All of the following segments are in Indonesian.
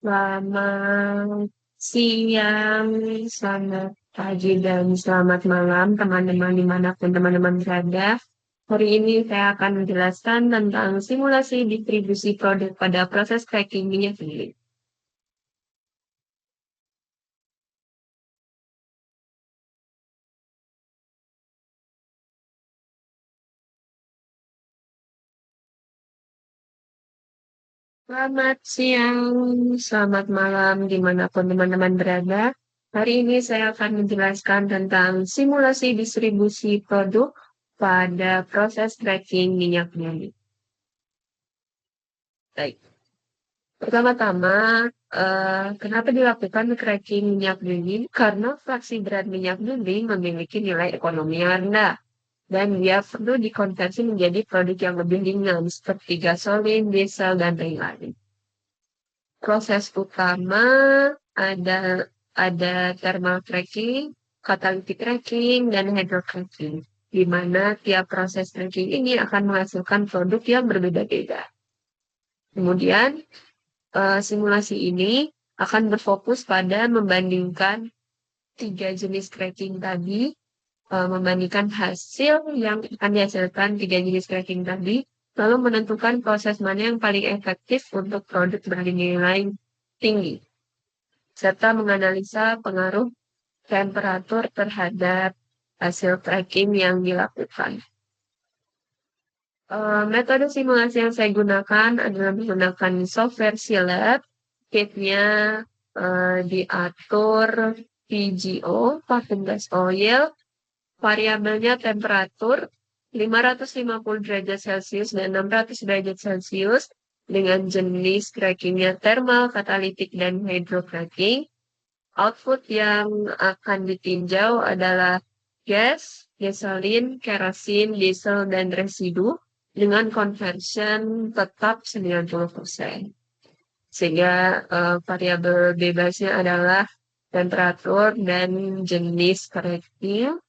Selamat siang, selamat pagi, dan selamat malam teman-teman dimanapun teman-teman berada. Hari ini saya akan menjelaskan tentang simulasi distribusi produk pada proses cracking minyak bumi. Selamat siang, selamat malam dimanapun teman-teman berada. Hari ini saya akan menjelaskan tentang simulasi distribusi produk pada proses cracking minyak bumi. Baik. Pertama-tama, kenapa dilakukan cracking minyak bumi? Karena fraksi berat minyak bumi memiliki nilai ekonomi yang rendah dan dia perlu dikonversi menjadi produk yang lebih ringan seperti gasolin, diesel, dan lain-lain. Proses utama ada ada thermal cracking, catalytic cracking, dan hydrocracking, di mana tiap proses cracking ini akan menghasilkan produk yang berbeda-beda. Kemudian, simulasi ini akan berfokus pada membandingkan tiga jenis cracking tadi, membandingkan hasil yang akan dihasilkan tiga jenis cracking tadi, lalu menentukan proses mana yang paling efektif untuk produk bernilai tinggi, serta menganalisa pengaruh temperatur terhadap hasil cracking yang dilakukan. Metode simulasi yang saya gunakan adalah menggunakan software Sealab. Kitnya diatur VGO, vacuum gas oil, variabelnya temperatur 550 derajat Celcius dan 600 derajat Celcius dengan jenis crackingnya thermal, katalitik, dan hydrocracking. Output yang akan ditinjau adalah gas, gasolin, kerosin, diesel, dan residu dengan conversion tetap 90%. Sehingga variabel bebasnya adalah temperatur dan jenis cracking.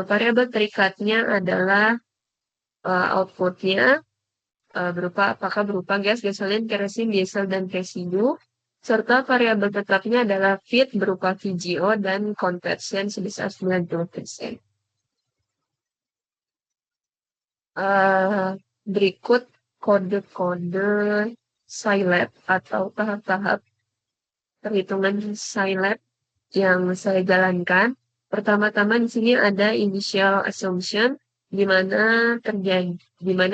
Variabel terikatnya adalah outputnya apakah berupa gas, gasolin, kerosin, diesel, dan residu, serta variabel tetapnya adalah feed berupa VGO dan conversion sebesar 90%. Berikut kode-kode Scilab atau tahap-tahap perhitungan Scilab yang saya jalankan. Pertama-tama di sini ada initial assumption, di mana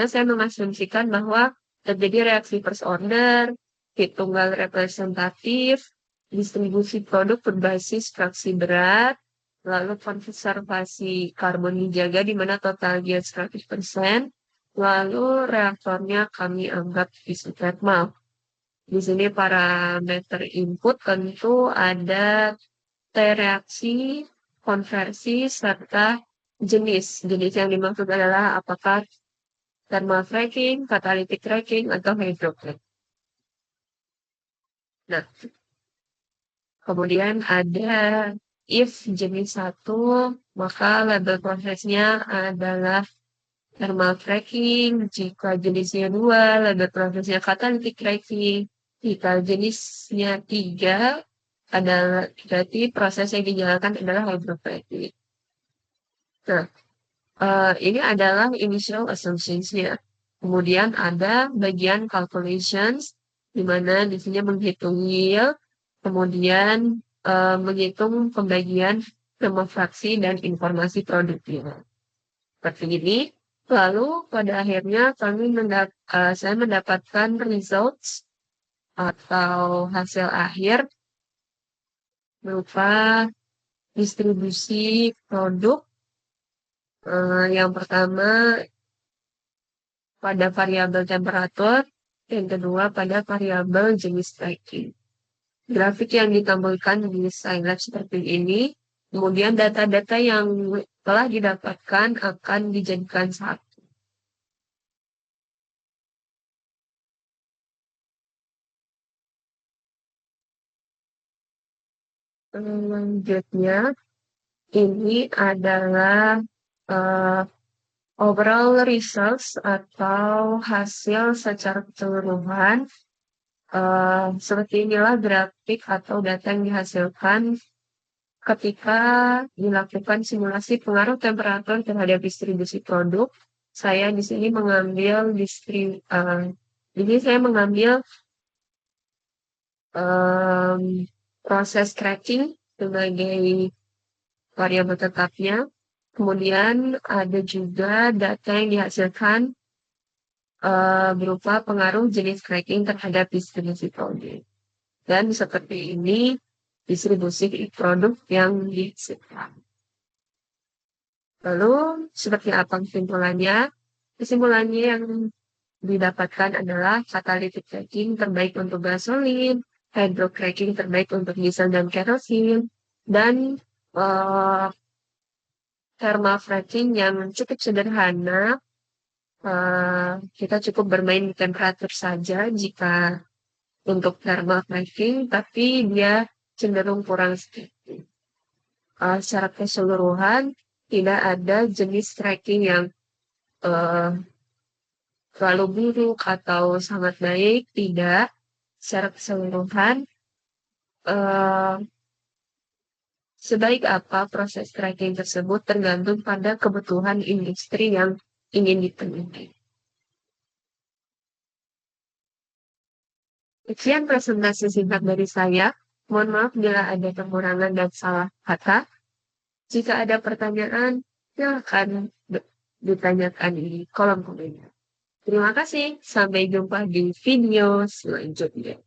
saya mengasumsikan bahwa terjadi reaksi first order, fit tunggal representatif, distribusi produk berbasis fraksi berat, lalu konservasi karbon dijaga di mana total yield 100%, lalu reaktornya kami anggap isothermal. Di sini parameter input tentu ada T reaksi, konversi, serta jenis. Jenis yang dimaksud adalah apakah thermal cracking, catalytic cracking, atau hydrocracking. Nah, kemudian ada if jenis 1, maka label prosesnya adalah thermal cracking. Jika jenisnya 2, label prosesnya catalytic cracking. Jika jenisnya 3, adalah berarti proses yang dijalankan adalah hydrocracking. Nah, ini adalah initial assumptions-nya. Kemudian ada bagian calculations, di mana di sini menghitung yield, kemudian menghitung pembagian nama fraksi dan informasi produknya. Seperti ini. Lalu pada akhirnya saya mendapatkan results atau hasil akhir berupa distribusi produk. Yang pertama pada variabel temperatur, yang kedua pada variabel jenis cracking. Grafik yang ditampilkan di Scilab seperti ini, kemudian data-data yang telah didapatkan akan dijadikan satu. Selanjutnya, ini adalah overall results atau hasil secara keseluruhan Seperti inilah grafik atau data yang dihasilkan ketika dilakukan simulasi pengaruh temperatur terhadap distribusi produk. Saya di sini mengambil saya mengambil em, proses cracking sebagai variabel tetapnya. Kemudian ada juga data yang dihasilkan berupa pengaruh jenis cracking terhadap distribusi produk. Dan seperti ini distribusi produk yang dihasilkan. Lalu, seperti apa kesimpulannya? Kesimpulannya yang didapatkan adalah catalytic cracking terbaik untuk gasolin, hydrocracking terbaik untuk diesel dan kerosin, dan uh, thermal cracking yang cukup sederhana. Kita cukup bermain di temperatur saja jika untuk thermal cracking, tapi dia cenderung kurang sedikit. Secara keseluruhan, tidak ada jenis cracking yang uh, terlalu buruk atau sangat baik, tidak. Secara keseluruhan, uh, sebaik apa proses tracking tersebut tergantung pada kebutuhan industri yang ingin dipenuhi. Sekian presentasi singkat dari saya. Mohon maaf bila ada kekurangan dan salah kata. Jika ada pertanyaan, silakan ditanyakan di kolom komentar. Terima kasih. Sampai jumpa di video selanjutnya.